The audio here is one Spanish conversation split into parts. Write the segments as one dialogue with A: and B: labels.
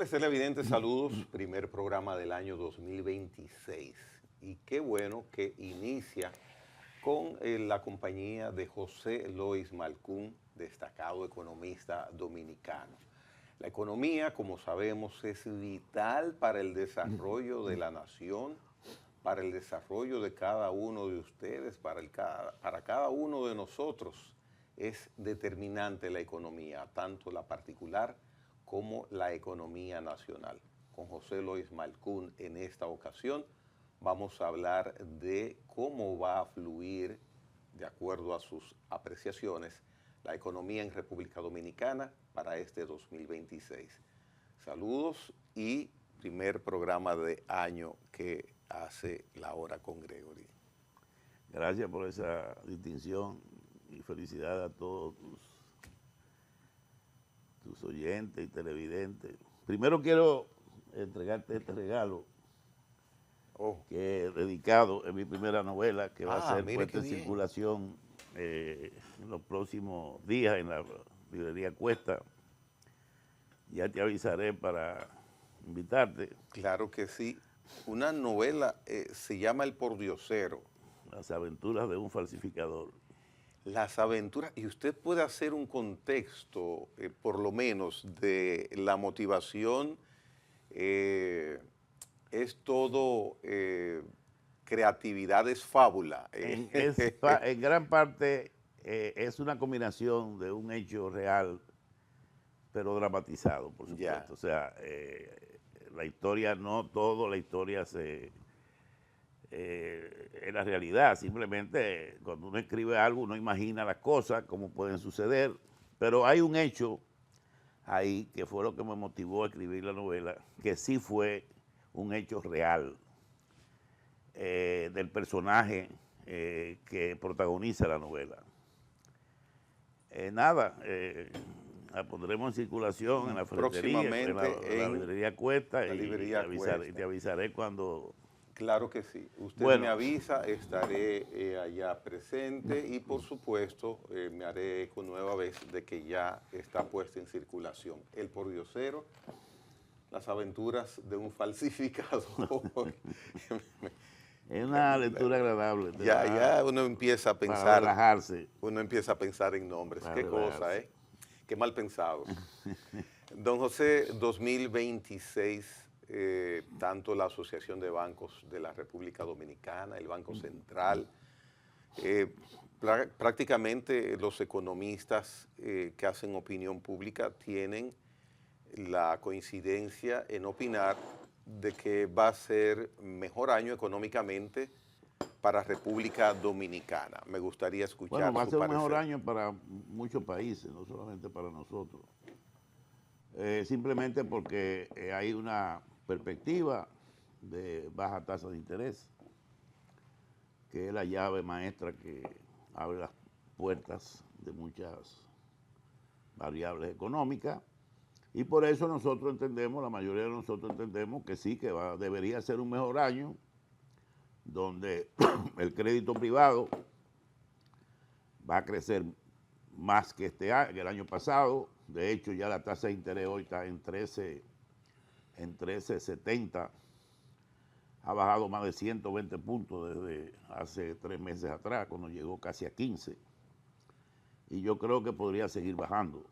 A: Señores televidentes, saludos. Primer programa del año 2026. Y qué bueno que inicia con la compañía de José Lois Malcún, destacado economista dominicano. La economía, como sabemos, es vital para el desarrollo de la nación, para el desarrollo de cada uno de ustedes, para cada uno de nosotros. Es determinante la economía, tanto la particular como la economía nacional. Con José Lois Malcún en esta ocasión vamos a hablar de cómo va a fluir, de acuerdo a sus apreciaciones, la economía en República Dominicana para este 2026. Saludos y primer programa de año que hace La Hora con Gregory.
B: Gracias por esa distinción y felicidades a todos tus oyentes y televidentes. Primero quiero entregarte este regalo que he dedicado en mi primera novela, que va a ser puesta en circulación en los próximos días en la librería Cuesta. Ya te avisaré para invitarte.
A: Claro que sí. Una novela se llama El Pordiosero.
B: Las aventuras de un falsificador.
A: Las aventuras, y usted puede hacer un contexto, por lo menos, de la motivación, es todo creatividad, es fábula.
B: En gran parte es una combinación de un hecho real, pero dramatizado, por supuesto.
A: Ya.
B: O sea, la historia, no todo, la historia es la realidad. Simplemente cuando uno escribe algo, uno imagina las cosas, cómo pueden suceder, pero hay un hecho ahí que fue lo que me motivó a escribir la novela, que sí fue un hecho real del personaje que protagoniza la novela. La pondremos en circulación en la ferretería, en la librería Cuesta, y te avisaré cuando...
A: Claro que sí. Usted me avisa, estaré allá presente y por supuesto me haré eco nueva vez de que ya está puesta en circulación. El Pordiosero, las aventuras de un falsificador.
B: Es una lectura agradable.
A: Ya uno empieza a pensar.
B: Para relajarse.
A: Uno empieza a pensar en nombres. Qué cosa, ¿eh? Qué mal pensados. Don José, 2026... tanto la Asociación de Bancos de la República Dominicana, el Banco Central, prácticamente los economistas que hacen opinión pública tienen la coincidencia en opinar de que va a ser mejor año económicamente para República Dominicana. Me gustaría escuchar su parecer.
B: Bueno, va a ser un mejor año para muchos países, no solamente para nosotros. Simplemente porque hay una perspectiva de baja tasa de interés, que es la llave maestra que abre las puertas de muchas variables económicas, y por eso nosotros entendemos, la mayoría de nosotros entendemos que sí, que debería ser un mejor año, donde el crédito privado va a crecer más que que el año pasado. De hecho, ya la tasa de interés hoy está en 13.70, ha bajado más de 120 puntos desde hace 3 meses atrás, cuando llegó casi a 15, y yo creo que podría seguir bajando.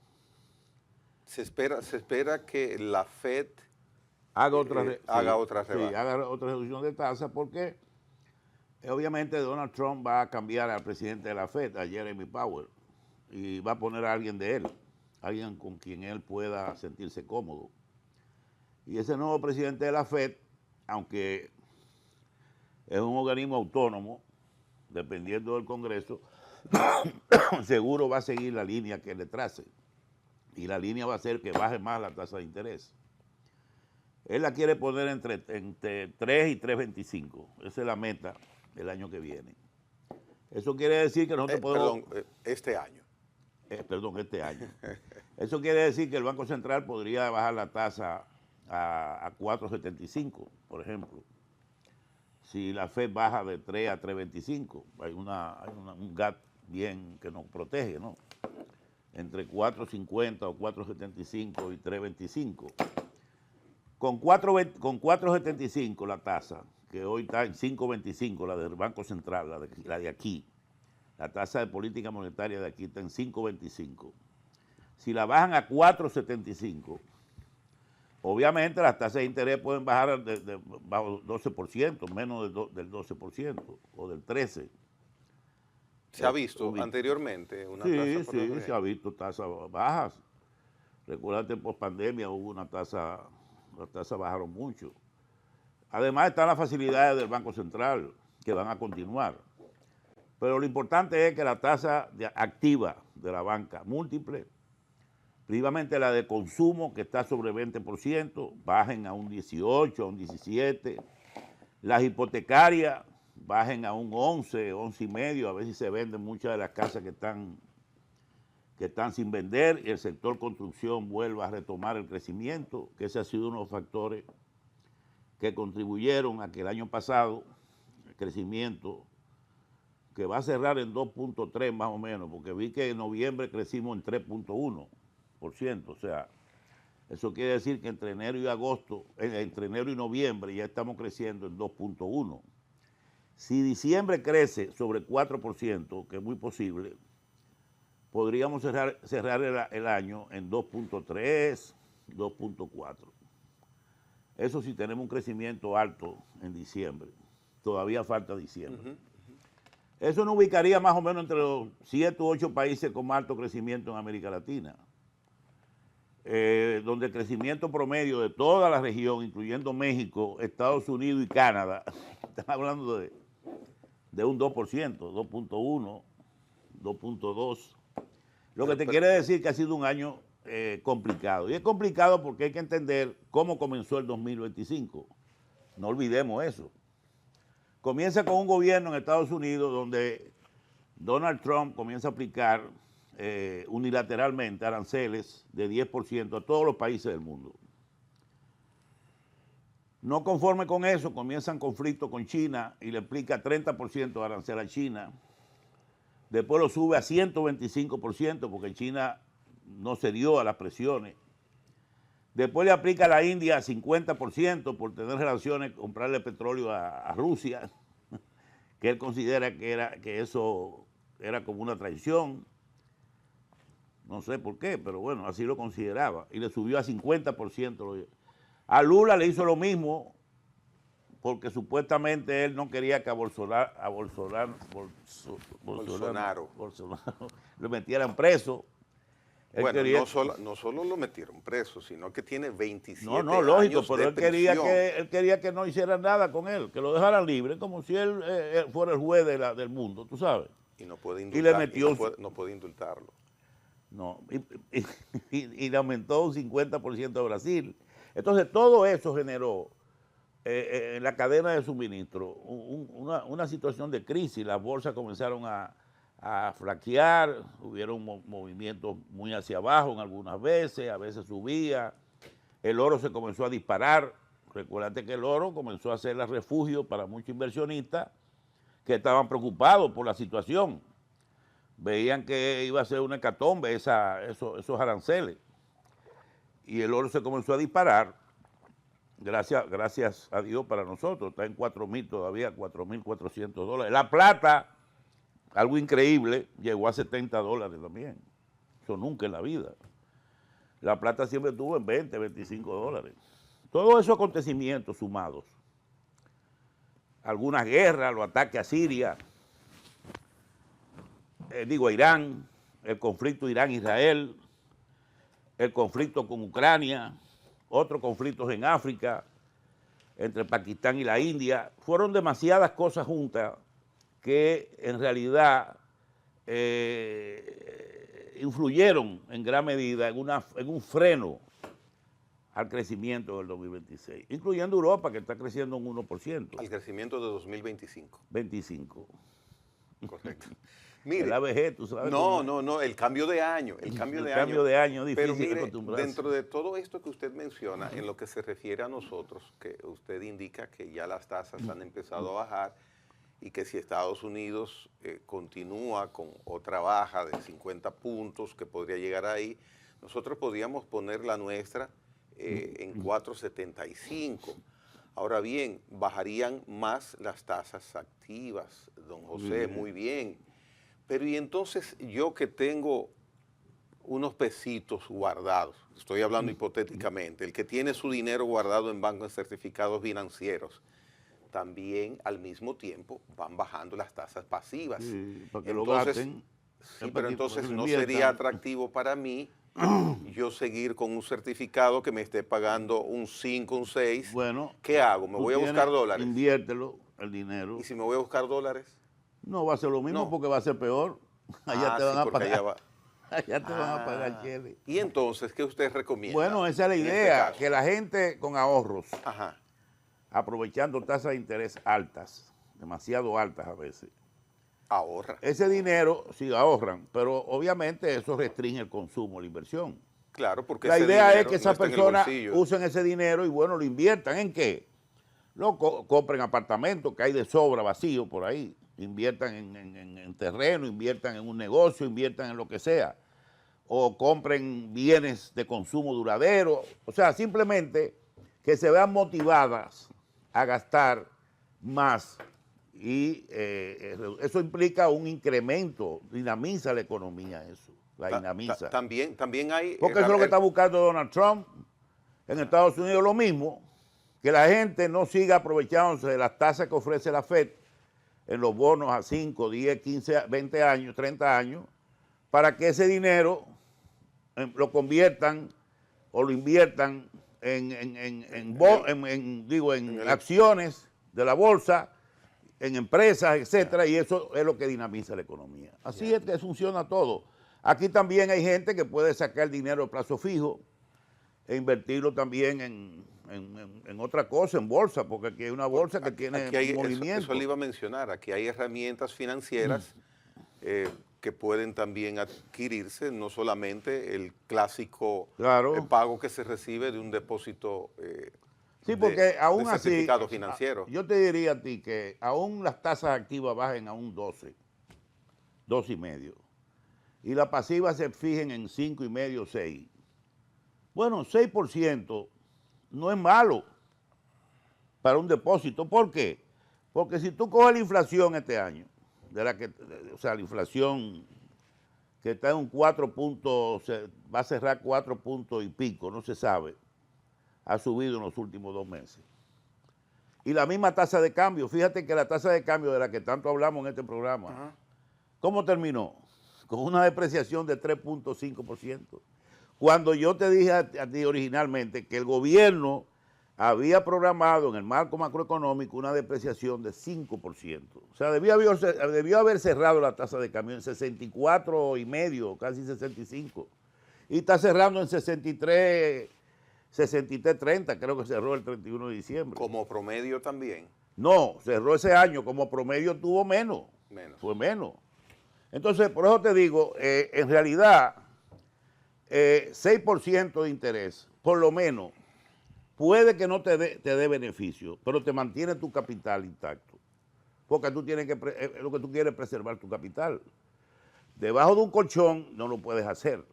A: Se espera que la FED
B: haga otra
A: reducción
B: de tasa, porque obviamente Donald Trump va a cambiar al presidente de la FED, a Jeremy Powell, y va a poner a alguien de él, alguien con quien él pueda sentirse cómodo. Y ese nuevo presidente de la FED, aunque es un organismo autónomo, dependiendo del Congreso, seguro va a seguir la línea que le trace. Y la línea va a ser que baje más la tasa de interés. Él la quiere poner entre 3 y 3.25. Esa es la meta del año que viene. Eso quiere decir que nosotros podemos...
A: este año.
B: Este año. Eso quiere decir que el Banco Central podría bajar la tasa a 4.75, por ejemplo. Si la FED baja de 3 a 3.25, hay un gap bien que nos protege, ¿no? Entre 4.50 o 4.75 y 3.25. Con 4.75 la tasa, que hoy está en 5.25, la del Banco Central, la de aquí. La tasa de política monetaria de aquí está en 5.25. Si la bajan a 4.75, obviamente las tasas de interés pueden bajar bajo 12%, menos del 12% o del 13%.
A: ¿Se ha visto anteriormente una tasa por
B: Sí, se ha visto tasas bajas. Recuerda que en pospandemia hubo las tasas bajaron mucho. Además están las facilidades del Banco Central que van a continuar. Pero lo importante es que la tasa activa de la banca múltiple, principalmente la de consumo, que está sobre 20%, bajen a un 18, a un 17. Las hipotecarias bajen a un 11, 11,5, a ver si se venden muchas de las casas que están sin vender y el sector construcción vuelva a retomar el crecimiento, que ese ha sido uno de los factores que contribuyeron a que el año pasado el crecimiento, que va a cerrar en 2.3 más o menos, porque vi que en noviembre crecimos en 3.1%, o sea, eso quiere decir que entre enero y noviembre ya estamos creciendo en 2.1. Si diciembre crece sobre 4%, que es muy posible, podríamos cerrar el año en 2.3, 2.4. Eso sí tenemos un crecimiento alto en diciembre. Todavía falta diciembre. Eso nos ubicaría más o menos entre los 7 u 8 países con más alto crecimiento en América Latina. Donde el crecimiento promedio de toda la región, incluyendo México, Estados Unidos y Canadá, están hablando de un 2%, 2.1, 2.2. Lo que te quiere decir que ha sido un año complicado. Y es complicado porque hay que entender cómo comenzó el 2025. No olvidemos eso. Comienza con un gobierno en Estados Unidos donde Donald Trump comienza a aplicar unilateralmente aranceles de 10% a todos los países del mundo. No conforme con eso, comienzan conflictos con China y le aplica 30% de arancel a China. Después lo sube a 125% porque China no cedió a las presiones. Después le aplica a la India 50% por tener relaciones, comprarle petróleo a Rusia, que él considera que eso era como una traición. No sé por qué, pero bueno, así lo consideraba. Y le subió a 50%. A Lula le hizo lo mismo porque supuestamente él no quería que a Bolsonaro lo metieran preso.
A: Bueno, no solo lo metieron preso, sino que tiene 27
B: No, lógico,
A: años
B: pero
A: de prisión.
B: él quería que no hicieran nada con él, que lo dejaran libre, como si él fuera el juez del mundo, tú sabes.
A: Y no puede
B: indultarlo.
A: no puede indultarlo.
B: No, y le aumentó un 50% a Brasil. Entonces, todo eso generó en la cadena de suministro una situación de crisis. Las bolsas comenzaron a flaquear, hubieron movimientos muy hacia abajo en algunas veces, a veces subía, el oro se comenzó a disparar. Recuérdate que el oro comenzó a ser el refugio para muchos inversionistas que estaban preocupados por la situación. Veían que iba a ser una hecatombe esos aranceles. Y el oro se comenzó a disparar, gracias a Dios para nosotros, está en 4.000 todavía, $4.400. La plata, algo increíble, llegó a $70 también. Eso nunca en la vida. La plata siempre estuvo en $20, $25. Todos esos acontecimientos sumados, algunas guerras, los ataques a Siria, a Irán, el conflicto Irán-Israel, el conflicto con Ucrania, otros conflictos en África, entre Pakistán y la India, fueron demasiadas cosas juntas que en realidad influyeron en gran medida en un freno al crecimiento del 2026, incluyendo Europa, que está creciendo un 1%.
A: Al crecimiento de 2025.
B: 25.
A: Correcto. Mire,
B: la vejez, tú sabes.
A: No, el cambio de año. El cambio de año
B: es difícil.
A: Pero mire,
B: acostumbrarse.
A: Dentro de todo esto que usted menciona, en lo que se refiere a nosotros, que usted indica que ya las tasas han empezado a bajar y que si Estados Unidos continúa con otra baja de 50 puntos que podría llegar ahí, nosotros podríamos poner la nuestra en 4.75. Ahora bien, bajarían más las tasas activas, don José, muy bien. Pero y entonces yo que tengo unos pesitos guardados, estoy hablando hipotéticamente, el que tiene su dinero guardado en bancos en certificados financieros, también al mismo tiempo van bajando las tasas pasivas.
B: Sí, para que
A: Entonces,
B: lo gasten.
A: sí, pero entonces
B: Para que lo
A: no
B: inviertan.
A: sería atractivo para mí yo seguir con un certificado que me esté pagando un 5, un 6.
B: Bueno,
A: ¿Qué hago? ¿Me
B: tú
A: voy a buscar dólares?
B: Inviértelo, el dinero.
A: ¿Y si me voy a buscar dólares?
B: No va a ser lo mismo
A: No.
B: porque va a ser peor. Allá te van
A: sí,
B: a
A: porque allá
B: pagar.
A: va.
B: Allá te van a pagar, Chele.
A: ¿Y entonces qué usted recomienda?
B: Bueno, esa es la
A: en este
B: idea,
A: caso?
B: que la gente con ahorros,
A: Ajá.
B: aprovechando tasas de interés altas, demasiado altas a veces,
A: Ahorra.
B: ese dinero sí ahorran, pero obviamente eso restringe el consumo, la inversión.
A: Claro, porque
B: La
A: ese
B: idea es
A: dinero
B: que
A: no
B: esas
A: está en el
B: personas
A: bolsillo.
B: usen ese dinero y bueno, lo inviertan. ¿En qué? Compren apartamentos que hay de sobra vacío por ahí. Inviertan en terreno, inviertan en un negocio, inviertan en lo que sea. O compren bienes de consumo duradero. O sea, simplemente que se vean motivadas a gastar más. Y eso implica un incremento, dinamiza la economía eso, la dinamiza.
A: También hay...
B: Porque eso es lo que está buscando Donald Trump en Estados Unidos, lo mismo, que la gente no siga aprovechándose de las tasas que ofrece la FED en los bonos a 5, 10, 15, 20 años, 30 años, para que ese dinero lo conviertan o lo inviertan en acciones de la bolsa, en empresas, etcétera, y eso es lo que dinamiza la economía. Así es que funciona todo. Aquí también hay gente que puede sacar dinero a plazo fijo e invertirlo también en otra cosa, en bolsa, porque aquí hay una bolsa que tiene movimiento.
A: Eso le iba a mencionar, aquí hay herramientas financieras que pueden también adquirirse, no solamente el clásico pago que se recibe de un depósito
B: sí, porque aún así,
A: certificado financiero.
B: yo te diría a ti que aún las tasas activas bajen a un 12, 2,5, y las pasivas se fijen en 5,5, 6. Bueno, 6% no es malo para un depósito. ¿Por qué? Porque si tú coges la inflación este año, o sea, la inflación que está en un 4 puntos, va a cerrar 4 puntos y pico, no se sabe, ha subido en los últimos 2 meses. Y la misma tasa de cambio, fíjate que la tasa de cambio de la que tanto hablamos en este programa, ¿cómo terminó? Con una depreciación de 3.5%. Cuando yo te dije a ti originalmente que el gobierno había programado en el marco macroeconómico una depreciación de 5%. O sea, debió haber cerrado la tasa de cambio en 64,5, casi 65. Y está cerrando en 63, 63.30, creo que cerró el 31 de diciembre.
A: ¿Como promedio también?
B: No, cerró ese año, como promedio tuvo menos. Fue menos. Entonces, por eso te digo, en realidad, 6% de interés, por lo menos, puede que no te dé beneficio, pero te mantiene tu capital intacto. Porque tú tienes lo que tú quieres es preservar tu capital. Debajo de un colchón no lo puedes hacer.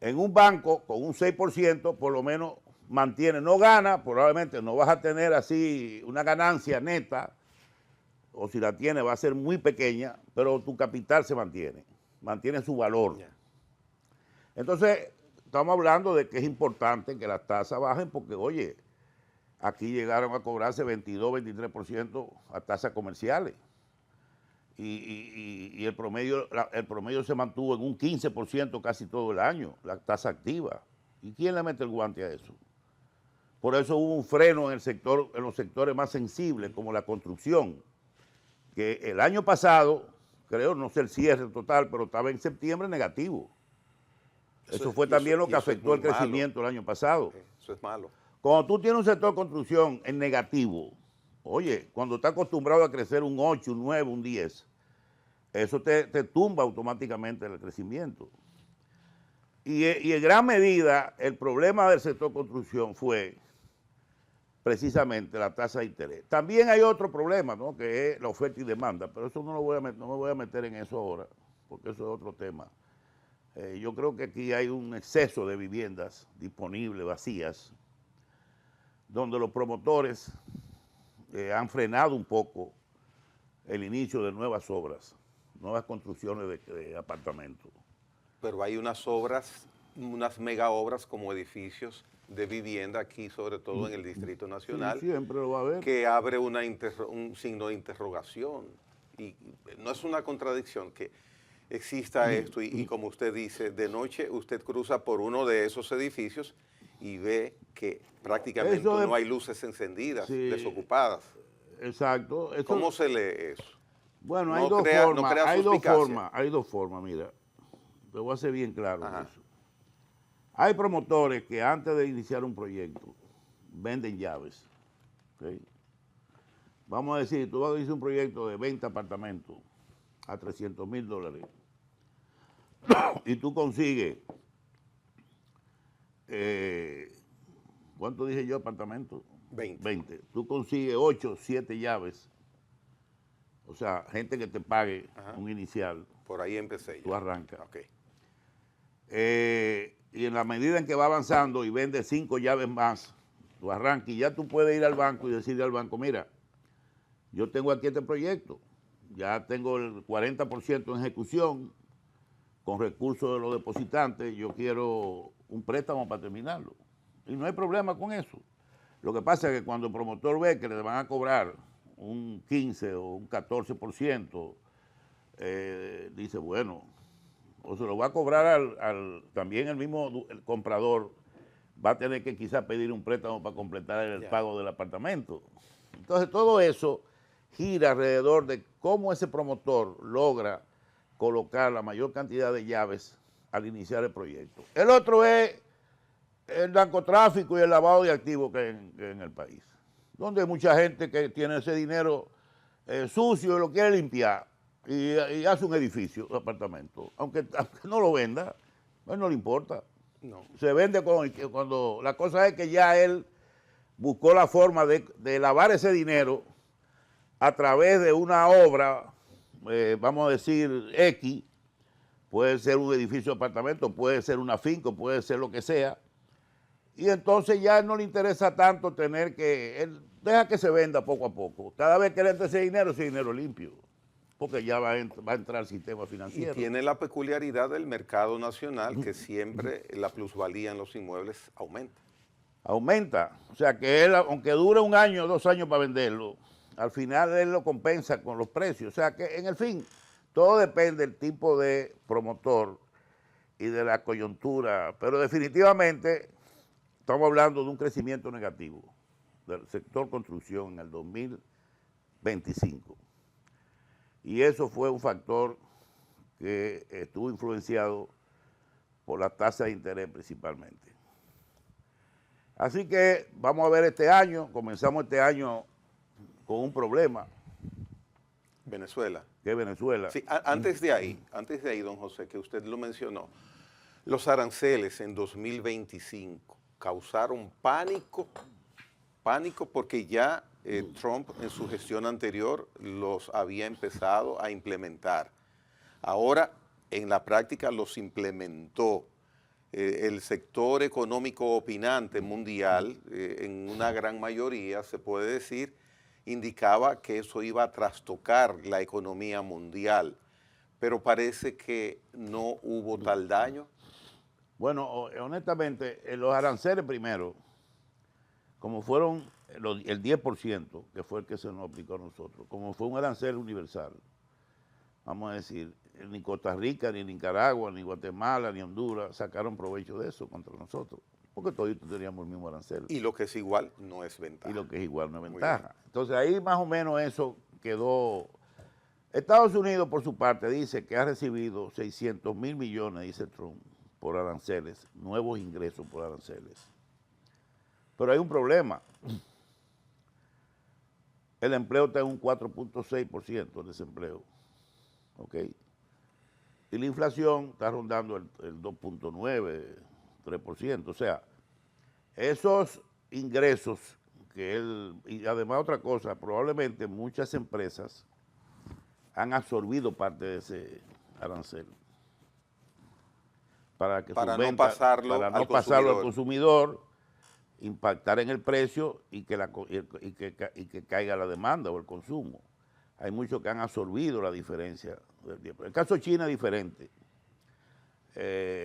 B: En un banco con un 6%, por lo menos mantiene, no gana, probablemente no vas a tener así una ganancia neta, o si la tiene va a ser muy pequeña, pero tu capital se mantiene su valor. Entonces, estamos hablando de que es importante que las tasas bajen porque, oye, aquí llegaron a cobrarse 22, 23% a tasas comerciales. Y el promedio se mantuvo en un 15% casi todo el año, la tasa activa. ¿Y quién le mete el guante a eso? Por eso hubo un freno en los sectores más sensibles, como la construcción, que el año pasado, creo, no sé el cierre total, pero estaba en septiembre negativo. Eso fue también lo que afectó el crecimiento el año pasado.
A: Eso es malo.
B: Cuando tú tienes un sector de construcción en negativo, oye, cuando estás acostumbrado a crecer un 8, un 9, un 10, eso te tumba automáticamente el crecimiento. Y en gran medida el problema del sector de construcción fue precisamente la tasa de interés. También hay otro problema, ¿no?, que es la oferta y demanda, pero eso no me voy a meter en eso ahora, porque eso es otro tema. Yo creo que aquí hay un exceso de viviendas disponibles, vacías, donde los promotores han frenado un poco el inicio de nuevas obras, nuevas construcciones de apartamentos.
A: Pero hay unas obras, unas mega obras como edificios de vivienda aquí, sobre todo en el Distrito Nacional,
B: Sí, siempre lo va a haber.
A: que abre un signo de interrogación. Y no es una contradicción que exista esto y como usted dice, de noche usted cruza por uno de esos edificios y ve que prácticamente no hay luces encendidas,
B: sí,
A: desocupadas.
B: Exacto.
A: ¿Cómo se lee eso?
B: Bueno,
A: No crea suspicacia.
B: hay dos formas, mira, te voy a ser bien claro en
A: Ajá.
B: eso. Hay promotores que antes de iniciar un proyecto venden llaves. ¿Okay? Vamos a decir, tú vas a iniciar un proyecto de 20 apartamentos a $300,000 y tú consigues, ¿cuánto dije yo apartamentos?
A: 20.
B: Tú consigues 8, 7 llaves, o sea, gente que te pague un inicial.
A: Por ahí empecé ya.
B: Tú arrancas.
A: Okay.
B: Y en la medida en que va avanzando y vende 5 llaves más, tú arrancas y ya tú puedes ir al banco y decirle al banco, mira, yo tengo aquí este proyecto, ya tengo el 40% en ejecución, con recursos de los depositantes, yo quiero un préstamo para terminarlo. Y no hay problema con eso. Lo que pasa es que cuando el promotor ve que le van a cobrar un 15 o un 14%, dice, bueno, o se lo va a cobrar también el comprador, va a tener que quizás pedir un préstamo para completar el pago del apartamento. Entonces todo eso gira alrededor de cómo ese promotor logra colocar la mayor cantidad de llaves al iniciar el proyecto. El otro es el narcotráfico y el lavado de activos que hay en el país, donde hay mucha gente que tiene ese dinero sucio y lo quiere limpiar y hace un edificio, un apartamento. Aunque no lo venda, pues no le importa.
A: No.
B: Se vende cuando la cosa es que ya él buscó la forma de lavar ese dinero a través de una obra, vamos a decir, X, puede ser un edificio de apartamento, puede ser una finca, puede ser lo que sea, y entonces ya no le interesa tanto tener que, él deja que se venda poco a poco. Cada vez que le entre ese dinero limpio, porque ya va a entrar al sistema financiero.
A: Y tiene la peculiaridad del mercado nacional que siempre la plusvalía en los inmuebles aumenta.
B: Aumenta, o sea que él, aunque dure 1 año o 2 años para venderlo, al final él lo compensa con los precios. O sea que en el fin, todo depende del tipo de promotor y de la coyuntura, pero definitivamente estamos hablando de un crecimiento negativo del sector construcción en el 2025. Y eso fue un factor que estuvo influenciado por la tasa de interés principalmente. Así que vamos a ver este año, comenzamos este año con un problema.
A: Venezuela.
B: Que es Venezuela.
A: Sí, antes de ahí, don José, que usted lo mencionó, los aranceles en 2025 causaron pánico porque ya Trump en su gestión anterior los había empezado a implementar. Ahora, en la práctica los implementó. El sector económico opinante mundial, en una gran mayoría, se puede decir, indicaba que eso iba a trastocar la economía mundial, pero parece que no hubo tal daño.
B: Bueno, honestamente, los aranceles primero, como fueron el 10%, que fue el que se nos aplicó a nosotros, como fue un arancel universal, vamos a decir, ni Costa Rica, ni Nicaragua, ni Guatemala, ni Honduras sacaron provecho de eso contra nosotros, porque todos teníamos el mismo arancel.
A: Y lo que es igual no es ventaja.
B: Y lo que es igual no es ventaja. Entonces ahí más o menos eso quedó. Estados Unidos, por su parte, dice que ha recibido 600,000 millones, dice Trump, por aranceles, nuevos ingresos por aranceles. Pero hay un problema. El empleo está en un 4.6% de desempleo. ¿Ok? Y la inflación está rondando el 2.9, 3%. O sea, esos ingresos que él, y además otra cosa, probablemente muchas empresas han absorbido parte de ese arancel. para que
A: para
B: sus
A: no
B: ventas,
A: pasarlo
B: para no
A: al
B: pasarlo al
A: consumidor.
B: consumidor, impactar en el precio y que caiga la demanda o el consumo. Hay muchos que han absorbido la diferencia del tiempo. El caso de China es diferente.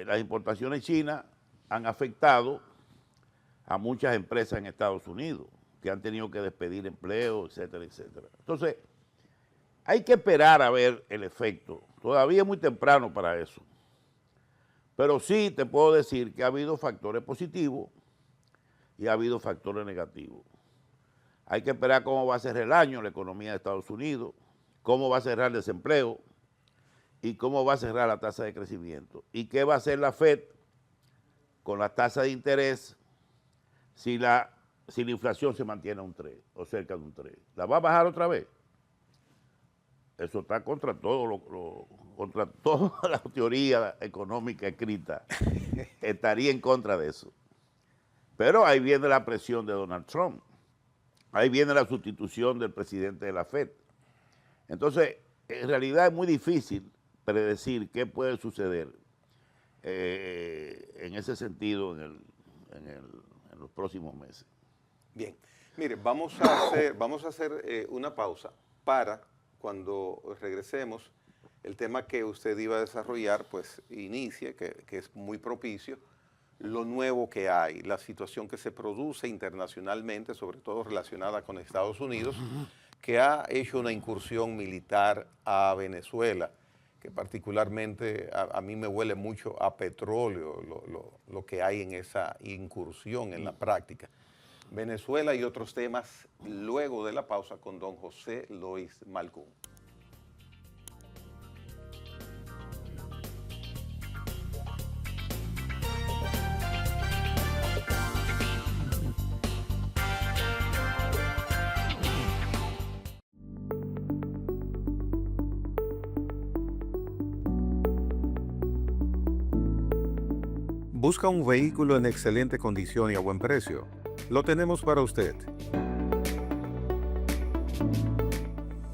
B: Las importaciones chinas han afectado a muchas empresas en Estados Unidos que han tenido que despedir empleos, etcétera, etcétera. Entonces, hay que esperar a ver el efecto. Todavía es muy temprano para eso. Pero sí te puedo decir que ha habido factores positivos y ha habido factores negativos. Hay que esperar cómo va a cerrar el año la economía de Estados Unidos, cómo va a cerrar el desempleo y cómo va a cerrar la tasa de crecimiento. Y qué va a hacer la FED con la tasa de interés si la inflación se mantiene a un 3 o cerca de un 3. ¿La va a bajar otra vez? Eso está contra todo contra toda la teoría económica escrita. Estaría en contra de eso. Pero ahí viene la presión de Donald Trump. Ahí viene la sustitución del presidente de la FED. Entonces, en realidad es muy difícil predecir qué puede suceder en ese sentido en los próximos meses.
A: Bien, mire, vamos a hacer una pausa para cuando regresemos el tema que usted iba a desarrollar, pues inicie, que es muy propicio, lo nuevo que hay, la situación que se produce internacionalmente, sobre todo relacionada con Estados Unidos, que ha hecho una incursión militar a Venezuela, que particularmente a mí me huele mucho a petróleo lo que hay en esa incursión en la práctica. Venezuela y otros temas luego de la pausa con don José Lois Malcún. ¿Busca un vehículo en excelente condición y a buen precio? Lo tenemos para usted.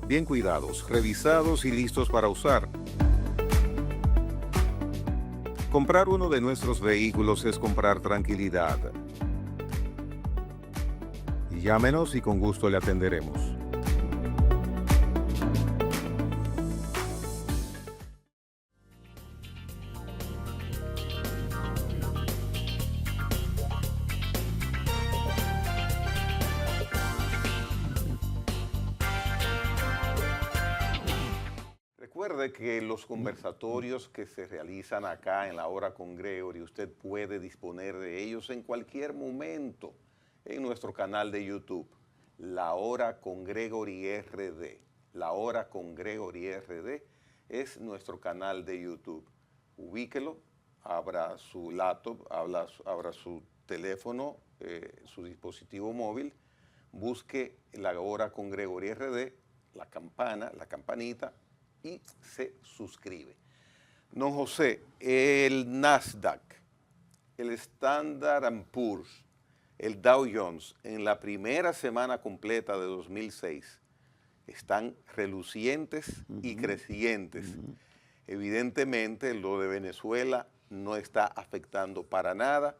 A: Bien cuidados, revisados y listos para usar. Comprar uno de nuestros vehículos es comprar tranquilidad. Llámenos y con gusto le atenderemos. Recuerde que los conversatorios que se realizan acá en La Hora con Gregory, usted puede disponer de ellos en cualquier momento en nuestro canal de YouTube, La Hora con Gregory RD. La Hora con Gregory RD es nuestro canal de YouTube. Ubíquelo, abra su laptop, abra su teléfono, su dispositivo móvil, busque La Hora con Gregory RD, la campana, la campanita, y se suscribe. Don José, el Nasdaq, el Standard & Poor's, el Dow Jones, en la primera semana completa de 2006, están relucientes y crecientes. Evidentemente, lo de Venezuela no está afectando para nada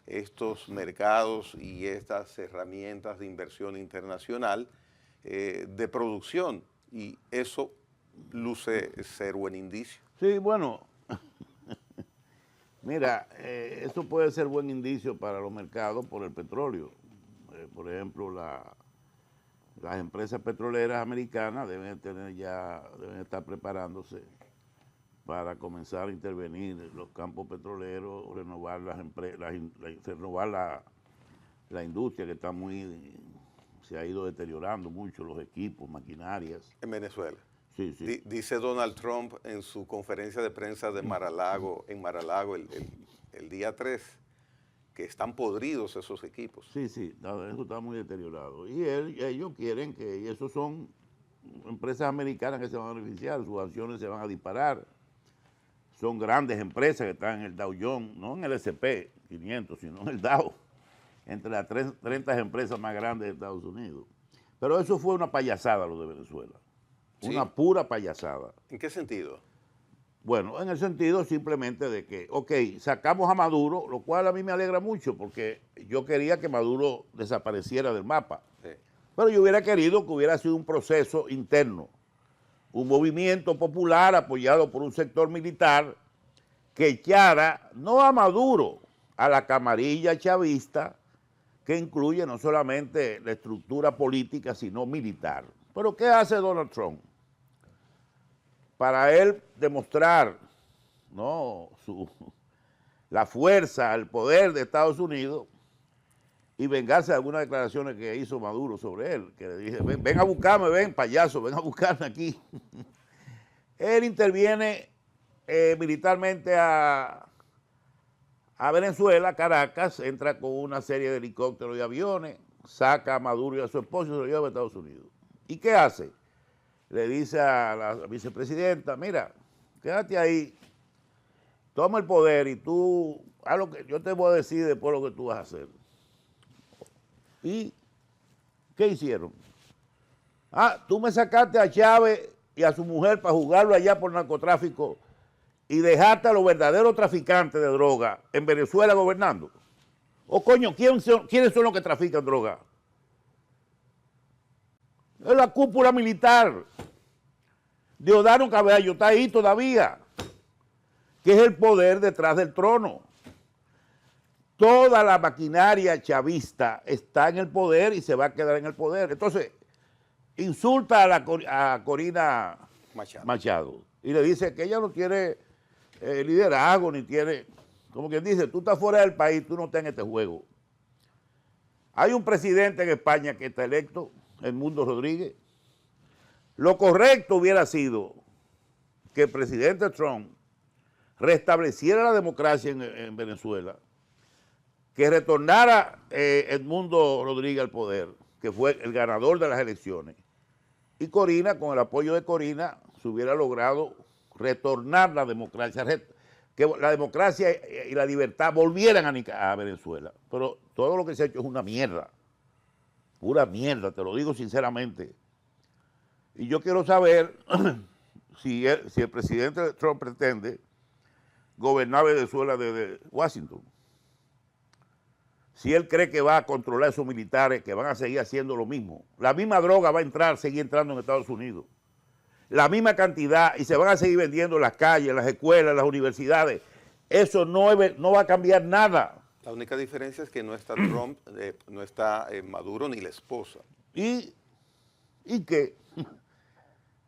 A: estos mercados y estas herramientas de inversión internacional de producción, y eso luce ser buen indicio.
B: Sí, bueno, mira, eso puede ser buen indicio para los mercados por el petróleo. Por ejemplo, las empresas petroleras americanas deben estar preparándose para comenzar a intervenir en los campos petroleros, renovar la industria que está se ha ido deteriorando mucho, los equipos, maquinarias.
A: En Venezuela.
B: Sí, sí.
A: Dice Donald Trump en su conferencia de prensa de Mar-a-Lago, el día 3, que están podridos esos equipos.
B: Sí, sí, eso está muy deteriorado. Y ellos quieren y esos son empresas americanas que se van a beneficiar, sus acciones se van a disparar. Son grandes empresas que están en el Dow Jones, no en el S&P 500, sino en el Dow, entre las 30 empresas más grandes de Estados Unidos. Pero eso fue una payasada lo de Venezuela. ¿Sí? Una pura payasada.
A: ¿En qué sentido?
B: Bueno, en el sentido simplemente de que, ok, sacamos a Maduro, lo cual a mí me alegra mucho porque yo quería que Maduro desapareciera del mapa.
A: Sí.
B: Pero yo hubiera querido que hubiera sido un proceso interno, un movimiento popular apoyado por un sector militar que echara no a Maduro, a la camarilla chavista, que incluye no solamente la estructura política, sino militar. Pero ¿qué hace Donald Trump? Para él demostrar, ¿no?, la fuerza, el poder de Estados Unidos y vengarse de algunas declaraciones que hizo Maduro sobre él, que le dije, ven a buscarme, ven, payaso, ven a buscarme aquí. Él interviene militarmente a Venezuela, Caracas, entra con una serie de helicópteros y aviones, saca a Maduro y a su esposo y se lo lleva a Estados Unidos. ¿Y qué hace? Le dice a la vicepresidenta, mira, quédate ahí, toma el poder y tú haz lo que yo te voy a decir después lo que tú vas a hacer. ¿Y qué hicieron? Ah, tú me sacaste a Chávez y a su mujer para jugarlo allá por narcotráfico y dejaste a los verdaderos traficantes de droga en Venezuela gobernando. O coño, ¿quiénes son los que trafican droga? Es la cúpula militar. Diosdado Cabello está ahí todavía, que es el poder detrás del trono. Toda la maquinaria chavista está en el poder y se va a quedar en el poder. Entonces, insulta a Corina Machado y le dice que ella no tiene liderazgo, ni tiene, como quien dice, tú estás fuera del país, tú no estás en este juego. Hay un presidente en España que está electo, Edmundo Rodríguez. Lo correcto hubiera sido que el presidente Trump restableciera la democracia en Venezuela, que retornara Edmundo Rodríguez al poder, que fue el ganador de las elecciones, y Corina, con el apoyo de Corina, se hubiera logrado retornar la democracia, que la democracia y la libertad volvieran a Venezuela. Pero todo lo que se ha hecho es una mierda, pura mierda, te lo digo sinceramente. Y yo quiero saber si el presidente Trump pretende gobernar Venezuela desde Washington. Si él cree que va a controlar a esos militares que van a seguir haciendo lo mismo. La misma droga va a seguir entrando en Estados Unidos. La misma cantidad y se van a seguir vendiendo en las calles, en las escuelas, en las universidades. Eso no va a cambiar nada.
A: La única diferencia es que no está Trump, no está Maduro ni la esposa.
B: ¿Y qué?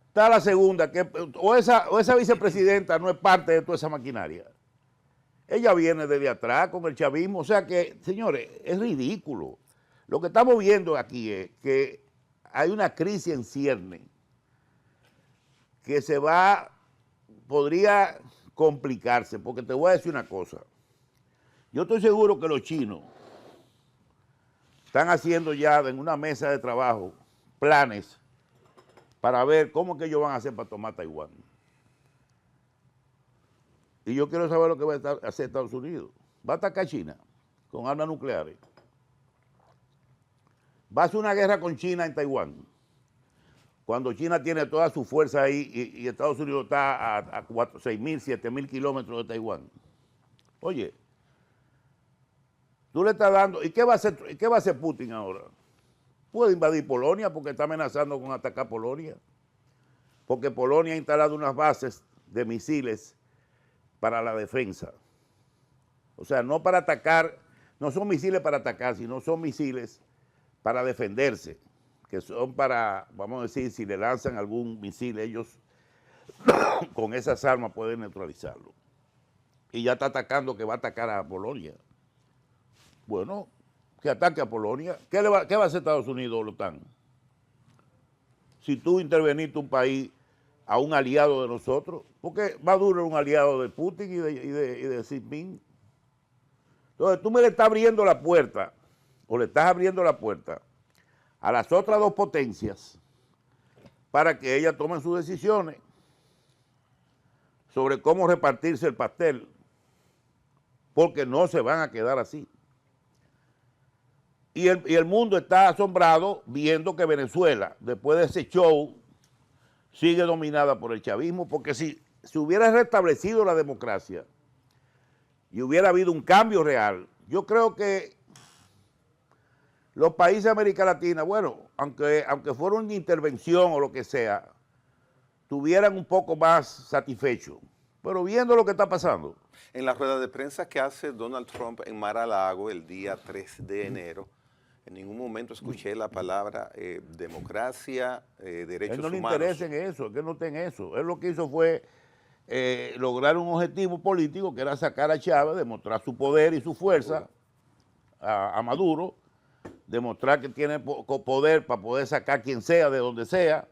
B: Está la segunda, o esa vicepresidenta no es parte de toda esa maquinaria. Ella viene desde atrás con el chavismo, o sea que, señores, es ridículo. Lo que estamos viendo aquí es que hay una crisis en cierne que podría complicarse, porque te voy a decir una cosa. Yo estoy seguro que los chinos están haciendo ya en una mesa de trabajo planes para ver cómo que ellos van a hacer para tomar Taiwán. Y yo quiero saber lo que va a hacer Estados Unidos. Va a atacar a China con armas nucleares. Va a hacer una guerra con China en Taiwán. Cuando China tiene toda su fuerza ahí y Estados Unidos está a 6.000, 7.000 kilómetros de Taiwán. Oye, tú le estás dando... ¿Y qué va a hacer Putin ahora? Puede invadir Polonia porque está amenazando con atacar Polonia. Porque Polonia ha instalado unas bases de misiles para la defensa. O sea, no para atacar, no son misiles para atacar, sino son misiles para defenderse, que son para, vamos a decir, si le lanzan algún misil, ellos con esas armas pueden neutralizarlo. Y ya está atacando, que va a atacar a Polonia. Bueno, que ataque a Polonia. ¿Qué va a hacer Estados Unidos o la OTAN? Si tú interveniste un país a un aliado de nosotros, porque Maduro es un aliado de Putin y de Xi Jinping. Entonces tú me le estás abriendo la puerta, o le estás abriendo la puerta a las otras dos potencias para que ellas tomen sus decisiones sobre cómo repartirse el pastel, porque no se van a quedar así. Y el mundo está asombrado viendo que Venezuela, después de ese show, sigue dominada por el chavismo, porque si se hubiera restablecido la democracia y hubiera habido un cambio real, yo creo que los países de América Latina, bueno, aunque fuera una intervención o lo que sea, estuvieran un poco más satisfechos. Pero viendo lo que está pasando.
A: En la rueda de prensa que hace Donald Trump en Mar-a-Lago el día 3 de enero, en ningún momento escuché la palabra democracia, derechos humanos.
B: Él no le interesa en eso, que él no está en eso. Él lo que hizo fue lograr un objetivo político que era sacar a Chávez, demostrar su poder y su fuerza a Maduro, demostrar que tiene poder para poder sacar quien sea de donde sea.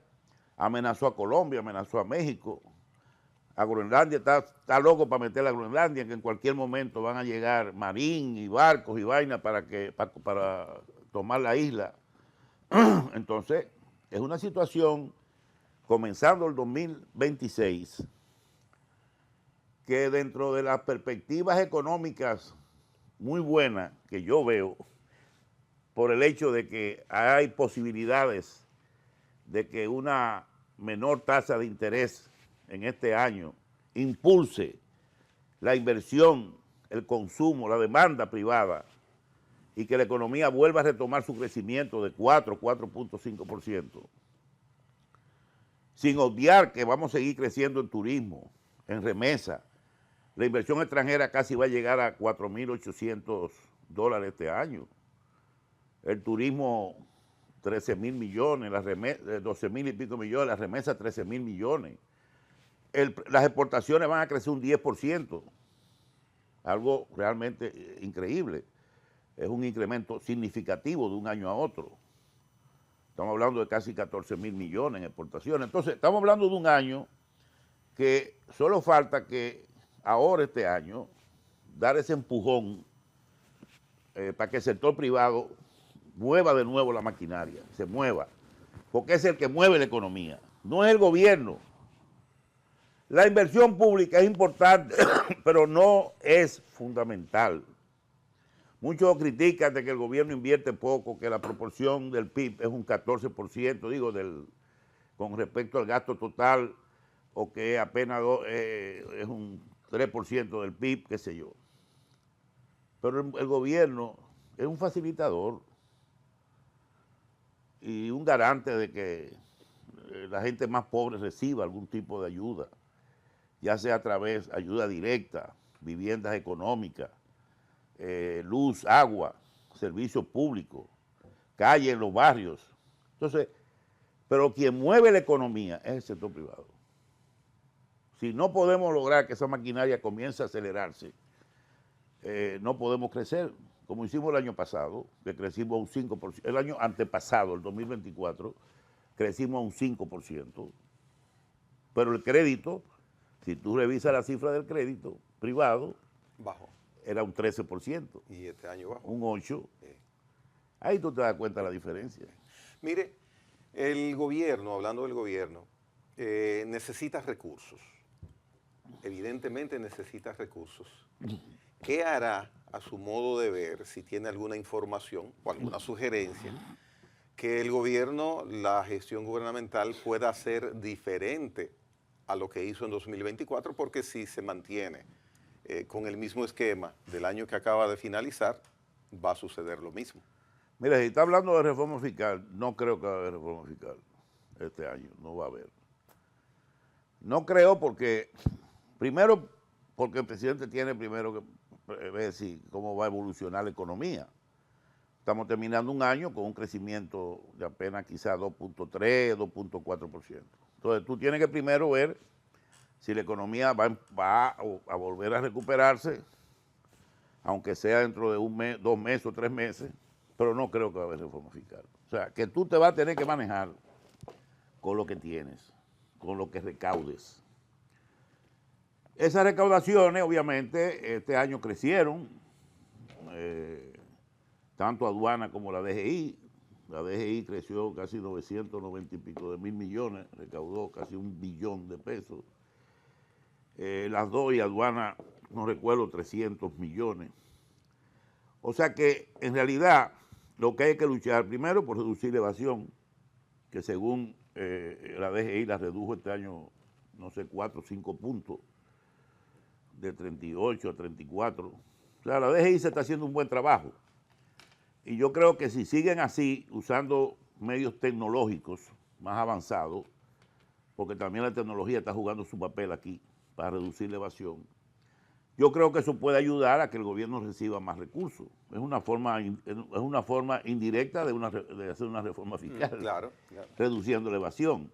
B: Amenazó a Colombia, amenazó a México, a Groenlandia, está loco para meter a Groenlandia, que en cualquier momento van a llegar marín y barcos y vainas para tomar la isla. Entonces, es una situación, comenzando el 2026, que dentro de las perspectivas económicas muy buenas que yo veo, por el hecho de que hay posibilidades de que una menor tasa de interés en este año impulse la inversión, el consumo, la demanda privada y que la economía vuelva a retomar su crecimiento de 4.5%. Sin obviar que vamos a seguir creciendo en turismo, en remesa. La inversión extranjera casi va a llegar a $4.800 este año. El turismo, 13.000 millones, 12.000 y pico millones, las remesas, 13.000 millones. Las exportaciones van a crecer un 10%, algo realmente increíble. Es un incremento significativo de un año a otro. Estamos hablando de casi 14.000 millones en exportaciones. Entonces, estamos hablando de un año que solo falta que ahora, este año, dar ese empujón para que el sector privado mueva de nuevo la maquinaria, se mueva, porque es el que mueve la economía, no es el gobierno. La inversión pública es importante, pero no es fundamental. Muchos critican de que el gobierno invierte poco, que la proporción del PIB es un 14%, digo, con respecto al gasto total, o que apenas es un 3% del PIB, qué sé yo. Pero el gobierno es un facilitador y un garante de que la gente más pobre reciba algún tipo de ayuda, ya sea a través de ayuda directa, viviendas económicas, luz, agua, servicios públicos, calles en los barrios. Entonces, pero quien mueve la economía es el sector privado. Si no podemos lograr que esa maquinaria comience a acelerarse, no podemos crecer, como hicimos el año pasado, que crecimos a un 5%, el año antepasado, el 2024, crecimos a un 5%, pero el crédito, si tú revisas la cifra del crédito privado,
A: bajó.
B: Era un 13%.
A: Y este año bajó.
B: Un 8%. Ahí tú te das cuenta de la diferencia.
A: Mire, el gobierno, hablando del gobierno, necesita recursos. Evidentemente necesita recursos. ¿Qué hará, a su modo de ver, si tiene alguna información o alguna sugerencia, que el gobierno, la gestión gubernamental pueda hacer diferente a lo que hizo en 2024? Porque si se mantiene con el mismo esquema del año que acaba de finalizar, va a suceder lo mismo.
B: Mira, si está hablando de reforma fiscal, no creo que va a haber reforma fiscal este año, no va a haber. No creo porque, primero, porque el presidente tiene primero que ver cómo va a evolucionar la economía. Estamos terminando un año con un crecimiento de apenas quizás 2.3, 2.4%. Entonces tú tienes que primero ver si la economía va a volver a recuperarse, aunque sea dentro de un mes, 2 meses o 3 meses, pero no creo que va a haber reforma fiscal. O sea, que tú te vas a tener que manejar con lo que tienes, con lo que recaudes. Esas recaudaciones, obviamente, este año crecieron, tanto aduana como la DGI. La DGI creció casi 990 y pico de mil millones, recaudó casi 1 billón de pesos. Las dos y aduana, no recuerdo, 300 millones. O sea que, en realidad, lo que hay que luchar, primero, por reducir la evasión, que según la DGI la redujo este año no sé, 4 o 5 puntos, de 38 a 34. O sea, la DGI se está haciendo un buen trabajo. Y yo creo que si siguen así, usando medios tecnológicos más avanzados, porque también la tecnología está jugando su papel aquí para reducir la evasión, yo creo que eso puede ayudar a que el gobierno reciba más recursos. Es una forma indirecta de hacer una reforma fiscal,
A: claro.
B: reduciendo la evasión.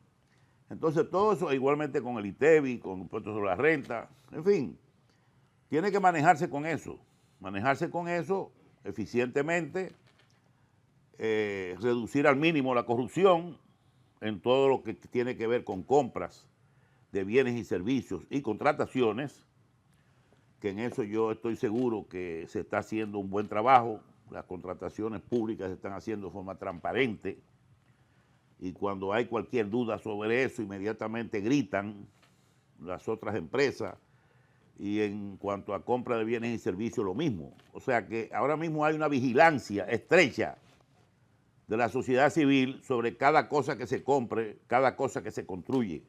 B: Entonces todo eso, igualmente con el ITEVI, con impuestos sobre la renta, en fin, tiene que manejarse con eso eficientemente, reducir al mínimo la corrupción en todo lo que tiene que ver con compras de bienes y servicios y contrataciones, que en eso yo estoy seguro que se está haciendo un buen trabajo. Las contrataciones públicas se están haciendo de forma transparente y cuando hay cualquier duda sobre eso, inmediatamente gritan las otras empresas, y en cuanto a compra de bienes y servicios lo mismo. O sea que ahora mismo hay una vigilancia estrecha de la sociedad civil sobre cada cosa que se compre, cada cosa que se construye.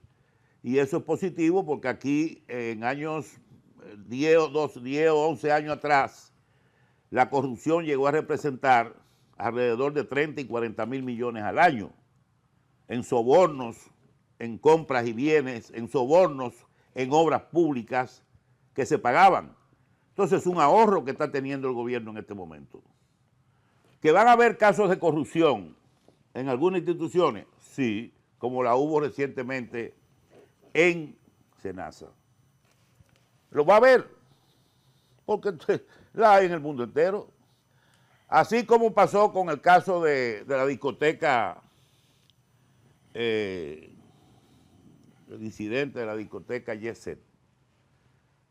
B: Y eso es positivo porque aquí en años 10 o 11 años atrás, la corrupción llegó a representar alrededor de 30 y 40 mil millones al año en sobornos, en compras y bienes, en sobornos, en obras públicas que se pagaban. Entonces es un ahorro que está teniendo el gobierno en este momento. ¿Que van a haber casos de corrupción en algunas instituciones? Sí, como la hubo recientemente en Senasa. Lo va a haber, porque la hay en el mundo entero. Así como pasó con el caso de la discoteca, el incidente de la discoteca Jet Set,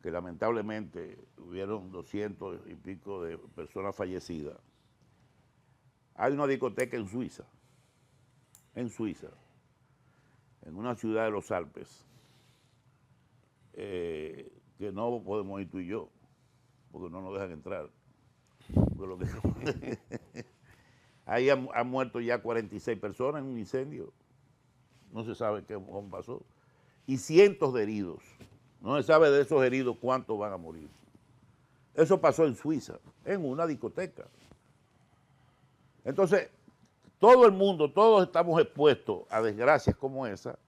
B: que lamentablemente hubieron 200 y pico de personas fallecidas. Hay una discoteca en Suiza, en una ciudad de los Alpes, que no podemos ir tú y yo, porque no nos dejan entrar. Ahí han muerto ya 46 personas en un incendio, no se sabe cómo pasó, y cientos de heridos. No se sabe de esos heridos cuántos van a morir. Eso pasó en Suiza, en una discoteca. Entonces, todo el mundo, todos estamos expuestos a desgracias como esa,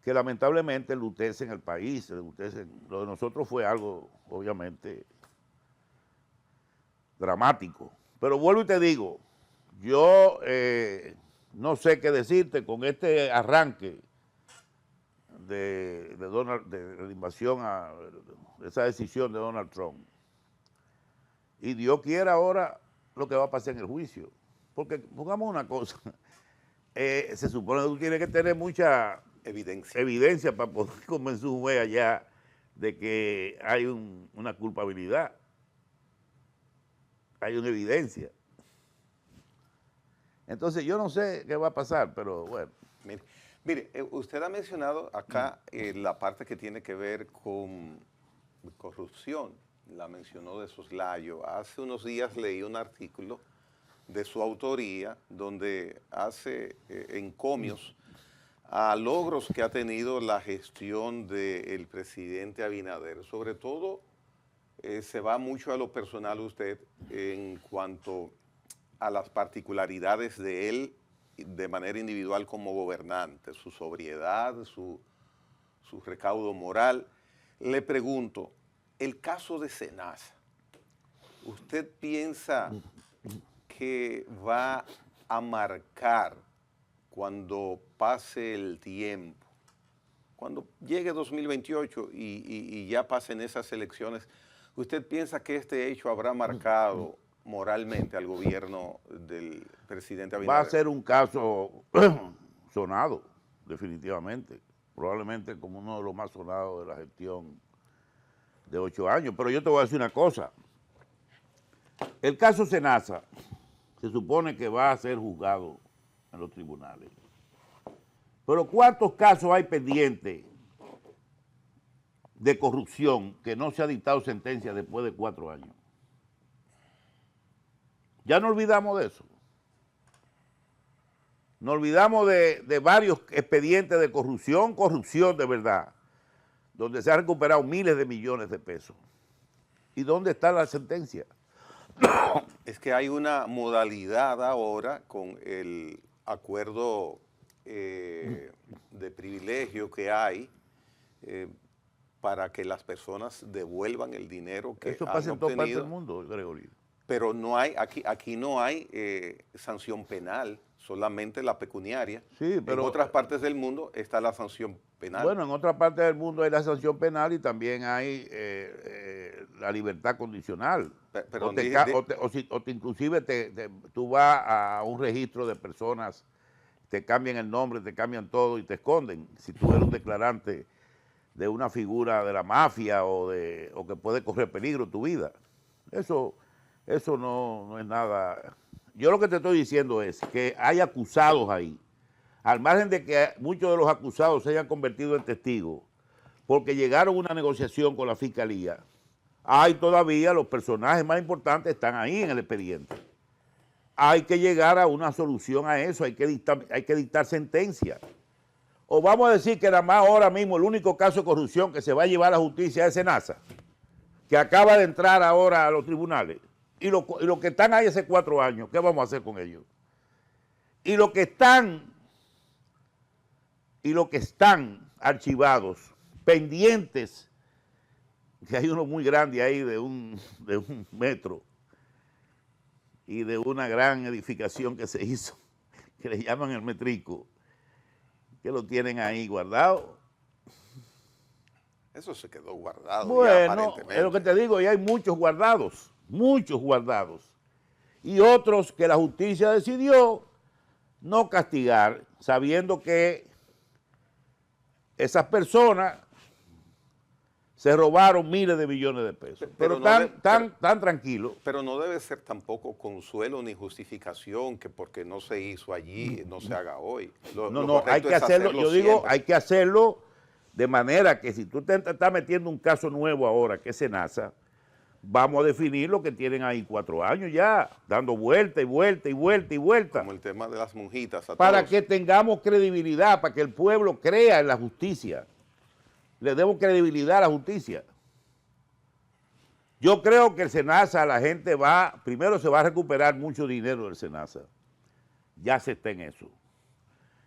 B: que lamentablemente enlutecen el país, lo de nosotros fue algo, obviamente, dramático. Pero vuelvo y te digo, yo no sé qué decirte con este arranque de la invasión, de esa decisión de Donald Trump. Y Dios quiera ahora lo que va a pasar en el juicio. Porque, pongamos una cosa, se supone que tú tienes que tener mucha evidencia para poder convencer a un juez allá de que hay una culpabilidad. Hay una evidencia. Entonces yo no sé qué va a pasar, pero bueno.
A: Mire, usted ha mencionado acá la parte que tiene que ver con corrupción, la mencionó de soslayo. Hace unos días leí un artículo de su autoría donde hace encomios a logros que ha tenido la gestión del presidente Abinader. Sobre todo se va mucho a lo personal usted en cuanto a las particularidades de él de manera individual como gobernante, su sobriedad, su recaudo moral. Le pregunto, el caso de Senasa, ¿usted piensa que va a marcar cuando pase el tiempo, cuando llegue 2028 y ya pasen esas elecciones, usted piensa que este hecho habrá marcado moralmente al gobierno del presidente Abinader?
B: Va a ser un caso sonado, definitivamente. Probablemente como uno de los más sonados de la gestión de 8 años. Pero yo te voy a decir una cosa. El caso Senasa se supone que va a ser juzgado en los tribunales. Pero ¿cuántos casos hay pendientes de corrupción que no se ha dictado sentencia después de 4 años? Ya no olvidamos de eso. Nos olvidamos de varios expedientes de corrupción de verdad, donde se han recuperado miles de millones de pesos. ¿Y dónde está la sentencia?
A: Es que hay una modalidad ahora con el acuerdo de privilegio que hay para que las personas devuelvan el dinero que
B: Eso
A: han
B: pasa en toda parte
A: obtenido.
B: del mundo, Gregorio.
A: Pero no hay, aquí no hay sanción penal, solamente la pecuniaria.
B: Sí, pero
A: en otras partes del mundo está la sanción penal.
B: bueno, en otra parte del mundo hay la sanción penal y también hay la libertad condicional.
A: Pero
B: Inclusive tú vas a un registro de personas, te cambian el nombre, te cambian todo y te esconden. Si tú eres un declarante de una figura de la mafia o que puede correr peligro tu vida. Eso no es nada. Yo lo que te estoy diciendo es que hay acusados ahí, al margen de que muchos de los acusados se hayan convertido en testigos, porque llegaron a una negociación con la fiscalía, hay todavía los personajes más importantes están ahí en el expediente. Hay que llegar a una solución a eso, hay que dictar sentencia. O vamos a decir que nada más ahora mismo el único caso de corrupción que se va a llevar a la justicia es Senasa, que acaba de entrar ahora a los tribunales. Y los que están ahí hace 4 años, ¿qué vamos a hacer con ellos? Y los que están archivados, pendientes, que hay uno muy grande ahí de un metro y de una gran edificación que se hizo, que le llaman el Metrico, que lo tienen ahí guardado.
A: Eso se quedó guardado.
B: Bueno,
A: ya, aparentemente.
B: es lo que te digo, y hay muchos guardados, y otros que la justicia decidió no castigar, sabiendo que esas personas se robaron miles de millones de pesos. Pero
A: no
B: tan tranquilos.
A: Pero no debe ser tampoco consuelo ni justificación que porque no se hizo allí, no se haga hoy.
B: No, hay que hacerlo, yo digo,
A: siempre.
B: hay que hacerlo de manera que si tú te estás metiendo un caso nuevo ahora, que es Senasa, vamos a definir lo que tienen ahí 4 años ya, dando vuelta y vuelta y vuelta y vuelta.
A: Como el tema de las monjitas.
B: Para que tengamos credibilidad, para que el pueblo crea en la justicia. Le demos credibilidad a la justicia. Yo creo que el Senasa, la gente primero se va a recuperar mucho dinero del Senasa. Ya se está en eso.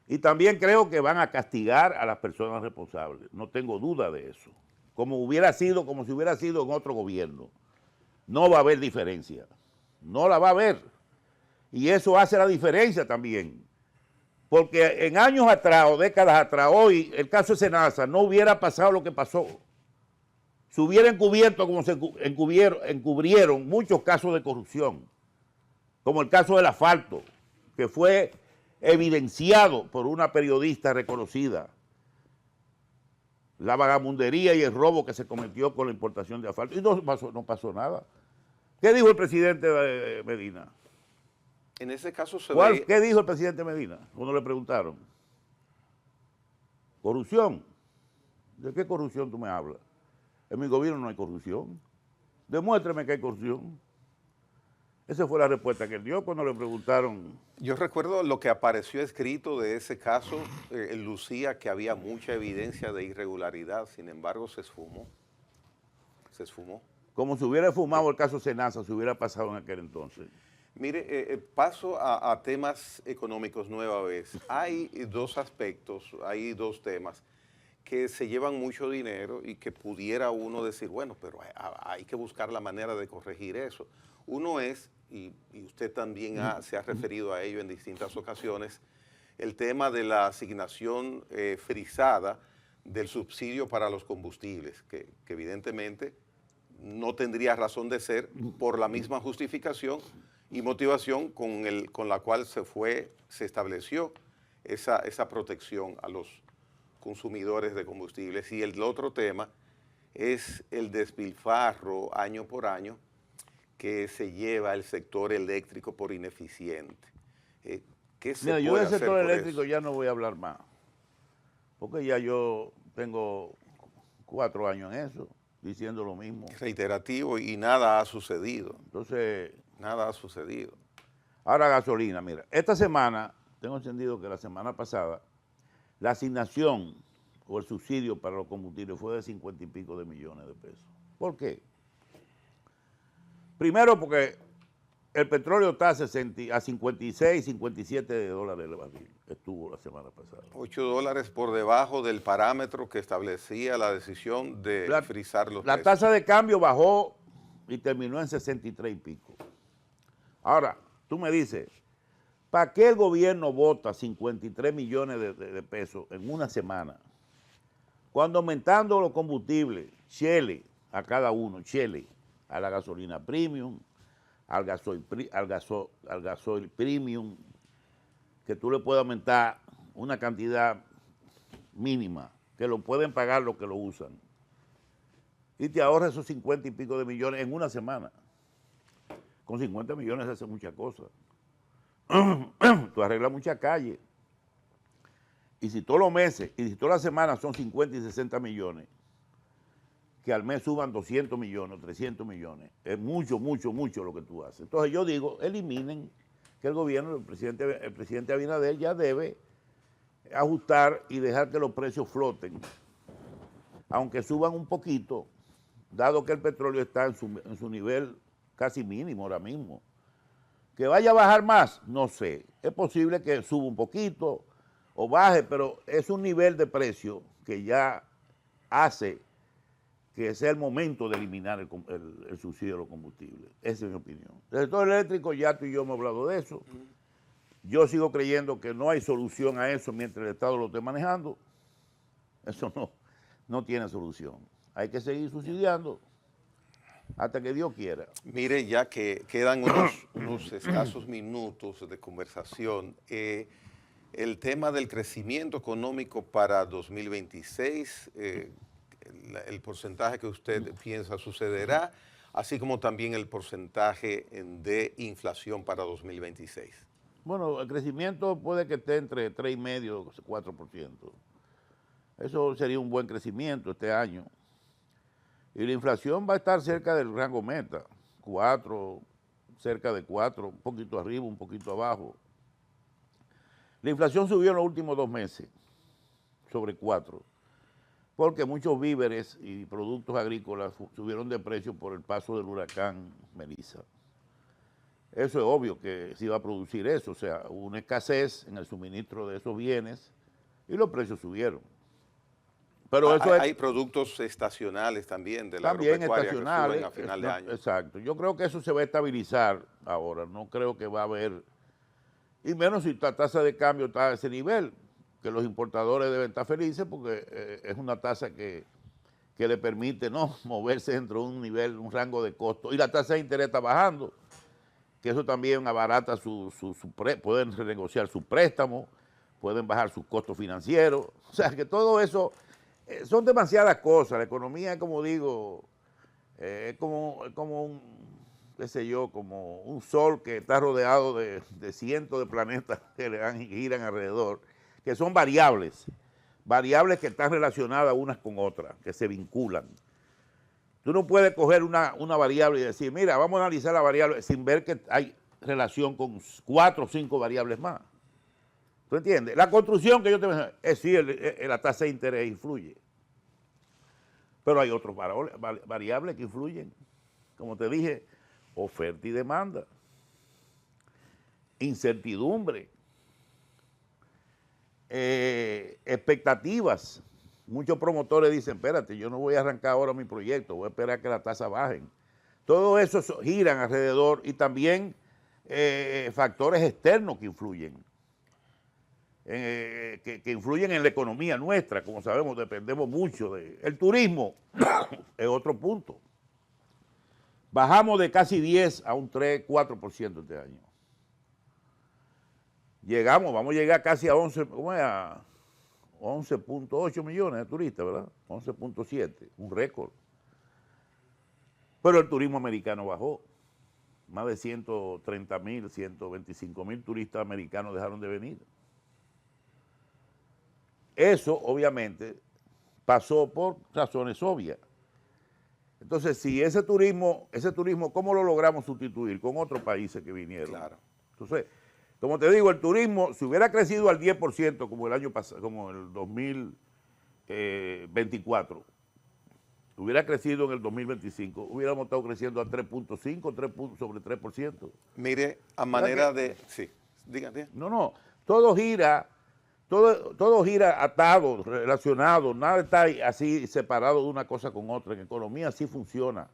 B: Y también creo que van a castigar a las personas responsables. No tengo duda de eso. Como si hubiera sido en otro gobierno. No va a haber diferencia. No la va a haber. Y eso hace la diferencia también. Porque en años atrás o décadas atrás, hoy el caso de Senasa no hubiera pasado lo que pasó. Se hubiera encubierto como se encubrieron muchos casos de corrupción, como el caso del asfalto, que fue evidenciado por una periodista reconocida, la vagamundería y el robo que se cometió con la importación de asfalto, y no pasó nada. ¿Qué dijo el presidente Medina?
A: En ese caso
B: ¿Qué dijo el presidente Medina cuando le preguntaron? ¿Corrupción? ¿De qué corrupción tú me hablas? En mi gobierno no hay corrupción. Demuéstrame que hay corrupción. Esa fue la respuesta que él dio cuando le preguntaron.
A: Yo recuerdo lo que apareció escrito de ese caso, lucía que había mucha evidencia de irregularidad, sin embargo se esfumó. Se esfumó.
B: Como si hubiera fumado el caso Senasa, se hubiera pasado en aquel entonces.
A: Mire, paso a temas económicos nueva vez. Hay 2 aspectos, hay 2 temas que se llevan mucho dinero y que pudiera uno decir, bueno, pero hay que buscar la manera de corregir eso. Uno es, y usted también se ha referido a ello en distintas ocasiones, el tema de la asignación frisada del subsidio para los combustibles, que evidentemente no tendría razón de ser por la misma justificación y motivación con la cual se estableció esa protección a los consumidores de combustibles. Y el otro tema es el despilfarro año por año que se lleva el sector eléctrico por ineficiente. ¿Qué se puede
B: yo del
A: hacer
B: sector
A: por
B: eléctrico
A: eso?
B: ya no voy a hablar más, porque ya yo tengo 4 años en eso, diciendo lo mismo.
A: Reiterativo y nada ha sucedido.
B: Entonces,
A: Nada ha sucedido.
B: ahora gasolina, mira, esta semana, tengo entendido que la semana pasada, la asignación o el subsidio para los combustibles fue de 50 y pico de millones de pesos. ¿Por qué? Primero porque el petróleo está a 56, 57 dólares el barril. Estuvo la semana pasada.
A: $8 por debajo del parámetro que establecía la decisión de frizar los precios.
B: La tasa de cambio bajó y terminó en 63 y pico. Ahora, tú me dices, ¿para qué el gobierno vota 53 millones de pesos en una semana? Cuando aumentando los combustibles, Shell a cada uno, Shell a la gasolina premium, al gasoil premium, que tú le puedes aumentar una cantidad mínima, que lo pueden pagar los que lo usan. Y te ahorras esos 50 y pico de millones en una semana. Con 50 millones se hace muchas cosas. Tú arreglas muchas calles. Y si todos los meses, y si todas las semanas son 50 y 60 millones, que al mes suban 200 millones, 300 millones, es mucho, mucho, mucho lo que tú haces. Entonces yo digo, eliminen que el gobierno, el presidente Abinader ya debe ajustar y dejar que los precios floten, aunque suban un poquito, dado que el petróleo está en su nivel casi mínimo ahora mismo. ¿Que vaya a bajar más? No sé. Es posible que suba un poquito o baje, pero es un nivel de precio que ya hace que sea el momento de eliminar el subsidio de los combustibles. Esa es mi opinión. El sector eléctrico, ya tú y yo hemos hablado de eso. Yo sigo creyendo que no hay solución a eso mientras el Estado lo esté manejando. Eso no tiene solución. Hay que seguir subsidiando hasta que Dios quiera.
A: Mire, ya que quedan unos escasos minutos de conversación, el tema del crecimiento económico para 2026, el porcentaje que usted piensa sucederá, así como también el porcentaje de inflación para 2026.
B: Bueno, el crecimiento puede que esté entre 3,5% y 4%. Eso sería un buen crecimiento este año. Y la inflación va a estar cerca del rango meta, 4, cerca de 4, un poquito arriba, un poquito abajo. La inflación subió en los últimos 2 meses, sobre 4, porque muchos víveres y productos agrícolas subieron de precio por el paso del huracán Melissa. Eso es obvio que se iba a producir eso, o sea, hubo una escasez en el suministro de esos bienes y los precios subieron. Pero eso
A: hay productos estacionales también de la agropecuaria que suben a final de año.
B: Exacto. Yo creo que eso se va a estabilizar ahora. No creo que va a haber, y menos si la tasa de cambio está a ese nivel, que los importadores deben estar felices porque es una tasa que le permite moverse dentro de un nivel, un rango de costo. Y la tasa de interés está bajando, que eso también abarata pueden renegociar su préstamo, pueden bajar sus costos financieros. O sea, que todo eso son demasiadas cosas. La economía, como digo, es como un, qué sé yo, como un sol que está rodeado de cientos de planetas que giran alrededor, que son variables que están relacionadas unas con otras, que se vinculan. Tú no puedes coger una variable y decir, mira, vamos a analizar la variable sin ver que hay relación con 4 o 5 variables más. ¿Tú entiendes? La construcción que yo te mencioné, sí, la tasa de interés influye. Pero hay otras variables que influyen. Como te dije, oferta y demanda, incertidumbre, expectativas. Muchos promotores dicen, espérate, yo no voy a arrancar ahora mi proyecto, voy a esperar que las tasas bajen. Todo eso giran alrededor y también factores externos que influyen. Que influyen en la economía nuestra, como sabemos, dependemos mucho de... El turismo es otro punto. Bajamos de casi 10 a un 3, 4% este año. Vamos a llegar casi a 11.8 millones de turistas, ¿verdad? 11.7, un récord. Pero el turismo americano bajó. Más de 130,000, 125,000 turistas americanos dejaron de venir. Eso, obviamente, pasó por razones obvias. Entonces, si ese turismo, ¿cómo lo logramos sustituir? Con otros países que vinieron.
A: Claro.
B: Entonces, como te digo, el turismo, si hubiera crecido al 10% como el año pasado, como el 24, hubiera crecido en el 2025, hubiéramos estado creciendo a 3.5, 3 puntos sobre 3%.
A: Mire, a manera de... Sí, dígame.
B: No, todo gira atado, relacionado, nada está así separado de una cosa con otra. En economía así funciona,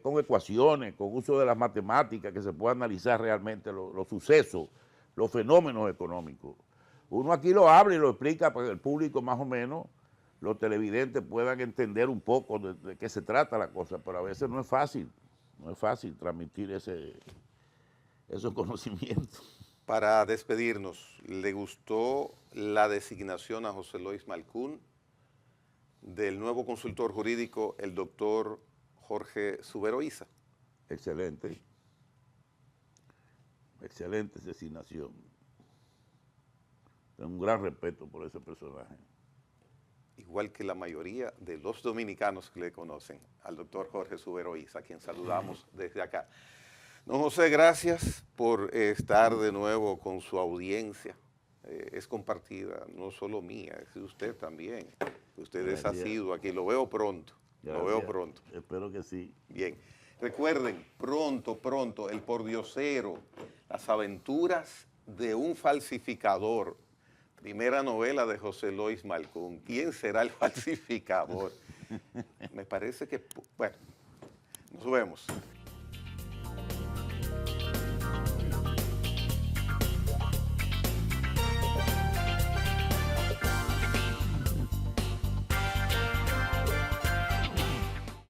B: con ecuaciones, con uso de las matemáticas, que se puede analizar realmente los sucesos, los fenómenos económicos. Uno aquí lo habla y lo explica para que el público más o menos, los televidentes puedan entender un poco de qué se trata la cosa, pero a veces no es fácil transmitir esos conocimientos.
A: Para despedirnos, ¿le gustó la designación a José Lois Malcún del nuevo consultor jurídico, el doctor Jorge Suberoiza?
B: Excelente designación. Tengo un gran respeto por ese personaje.
A: Igual que la mayoría de los dominicanos que le conocen, al doctor Jorge Suberoiza, a quien saludamos desde acá. Don José, gracias por estar de nuevo con su audiencia. Es compartida, no solo mía, es de usted también. Usted es asiduo aquí, lo veo pronto.
B: Gracias.
A: Lo veo pronto.
B: Espero que sí.
A: Bien. Recuerden, pronto, El Pordiosero, las aventuras de un falsificador. Primera novela de José Lois Malcún. ¿Quién será el falsificador? Me parece que, bueno, nos vemos.